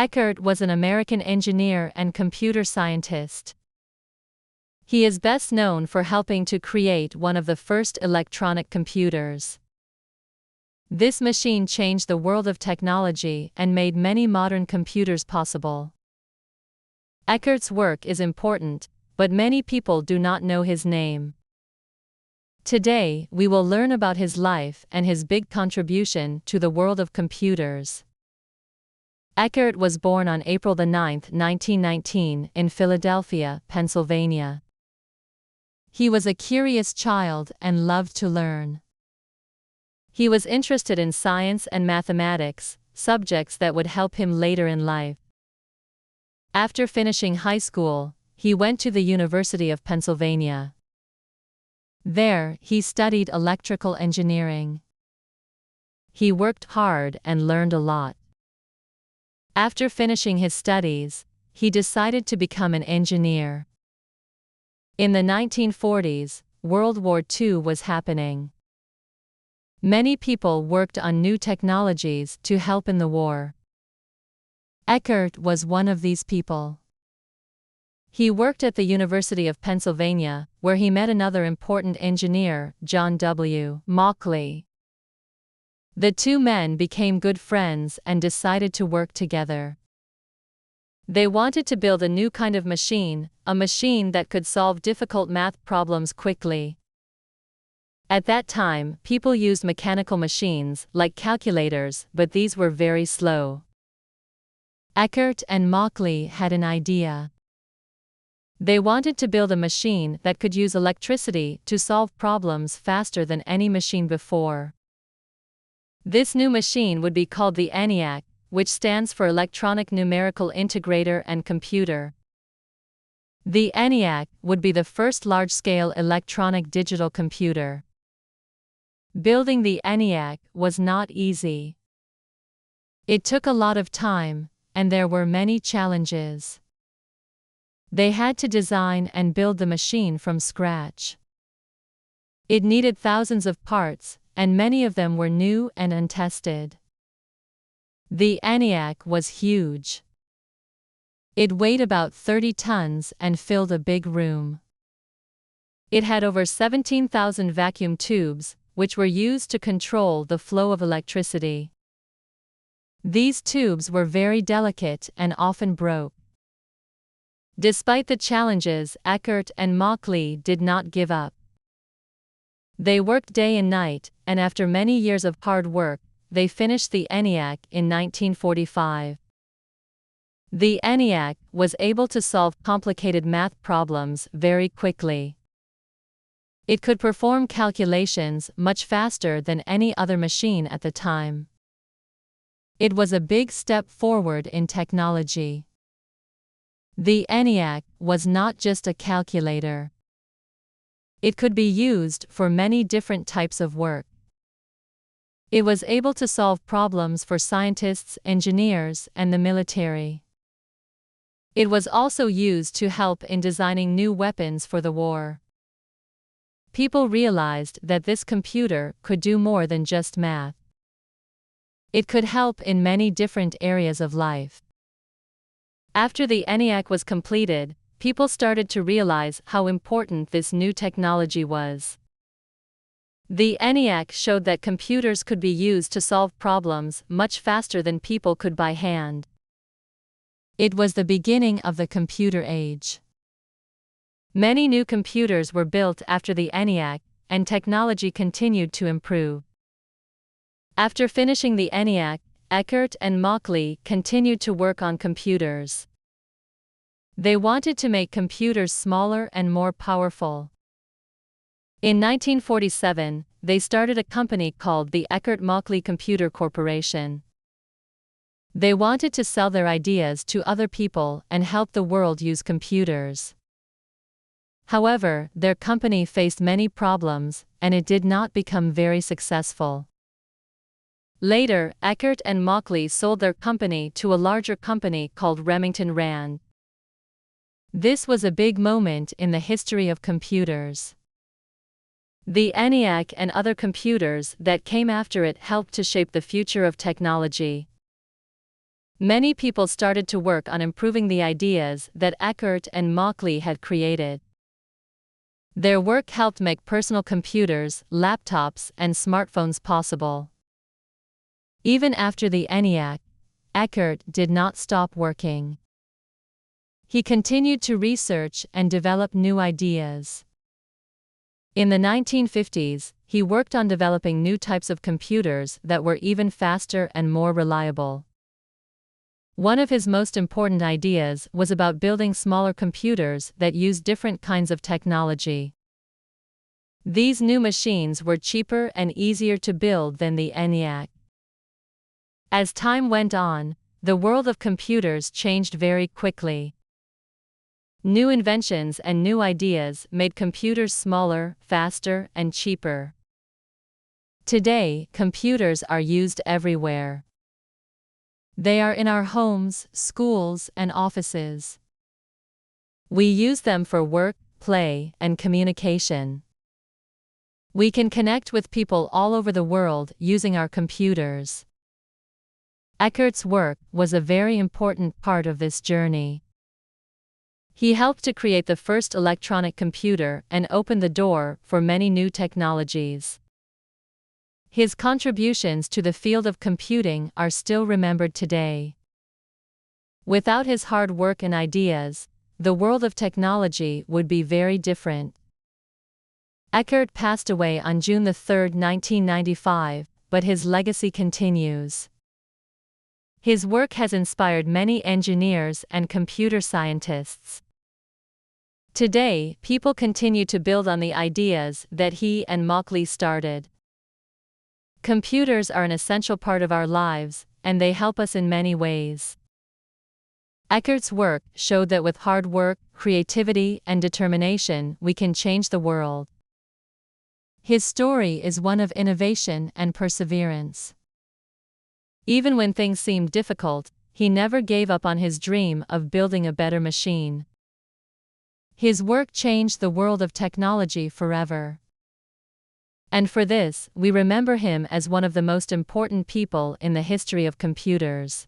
Eckert was an American engineer and computer scientist. He is best known for helping to create one of the first electronic computers. This machine changed the world of technology and made many modern computers possible. Eckert's work is important, but many people do not know his name. Today, we will learn about his life and his big contribution to the world of computers. Eckert was born on April 9, 1919, in Philadelphia, Pennsylvania. He was a curious child and loved to learn. He was interested in science and mathematics, subjects that would help him later in life. After finishing high school, he went to the University of Pennsylvania. There, he studied electrical engineering. He worked hard and learned a lot. After finishing his studies, he decided to become an engineer. In the 1940s, World War II was happening. Many people worked on new technologies to help in the war. Eckert was one of these people. He worked at the University of Pennsylvania, where he met another important engineer, John W. Mauchly. The two men became good friends and decided to work together. They wanted to build a new kind of machine, a machine that could solve difficult math problems quickly. At that time, people used mechanical machines, like calculators, but these were very slow. Eckert and Mauchly had an idea. They wanted to build a machine that could use electricity to solve problems faster than any machine before. This new machine would be called the ENIAC, which stands for Electronic Numerical Integrator and Computer. The ENIAC would be the first large-scale electronic digital computer. Building the ENIAC was not easy. It took a lot of time, and there were many challenges. They had to design and build the machine from scratch. It needed thousands of parts, and many of them were new and untested. The ENIAC was huge. It weighed about 30 tons and filled a big room. It had over 17,000 vacuum tubes, which were used to control the flow of electricity. These tubes were very delicate and often broke. Despite the challenges, Eckert and Mauchly did not give up. They worked day and night, and after many years of hard work, they finished the ENIAC in 1945. The ENIAC was able to solve complicated math problems very quickly. It could perform calculations much faster than any other machine at the time. It was a big step forward in technology. The ENIAC was not just a calculator. It could be used for many different types of work. It was able to solve problems for scientists, engineers, and the military. It was also used to help in designing new weapons for the war. People realized that this computer could do more than just math. It could help in many different areas of life. After the ENIAC was completed, people started to realize how important this new technology was. The ENIAC showed that computers could be used to solve problems much faster than people could by hand. It was the beginning of the computer age. Many new computers were built after the ENIAC, and technology continued to improve. After finishing the ENIAC, Eckert and Mauchly continued to work on computers. They wanted to make computers smaller and more powerful. In 1947, they started a company called the Eckert-Mauchly Computer Corporation. They wanted to sell their ideas to other people and help the world use computers. However, their company faced many problems, and it did not become very successful. Later, Eckert and Mauchly sold their company to a larger company called Remington Rand. This was a big moment in the history of computers. The ENIAC and other computers that came after it helped to shape the future of technology. Many people started to work on improving the ideas that Eckert and Mauchly had created. Their work helped make personal computers, laptops, and smartphones possible. Even after the ENIAC, Eckert did not stop working. He continued to research and develop new ideas. In the 1950s, he worked on developing new types of computers that were even faster and more reliable. One of his most important ideas was about building smaller computers that used different kinds of technology. These new machines were cheaper and easier to build than the ENIAC. As time went on, the world of computers changed very quickly. New inventions and new ideas made computers smaller, faster, and cheaper. Today, computers are used everywhere. They are in our homes, schools, and offices. We use them for work, play, and communication. We can connect with people all over the world using our computers. Eckert's work was a very important part of this journey. He helped to create the first electronic computer and opened the door for many new technologies. His contributions to the field of computing are still remembered today. Without his hard work and ideas, the world of technology would be very different. Eckert passed away on June 3, 1995, but his legacy continues. His work has inspired many engineers and computer scientists. Today, people continue to build on the ideas that he and Mauchly started. Computers are an essential part of our lives, and they help us in many ways. Eckert's work showed that with hard work, creativity, and determination, we can change the world. His story is one of innovation and perseverance. Even when things seemed difficult, he never gave up on his dream of building a better machine. His work changed the world of technology forever. And for this, we remember him as one of the most important people in the history of computers.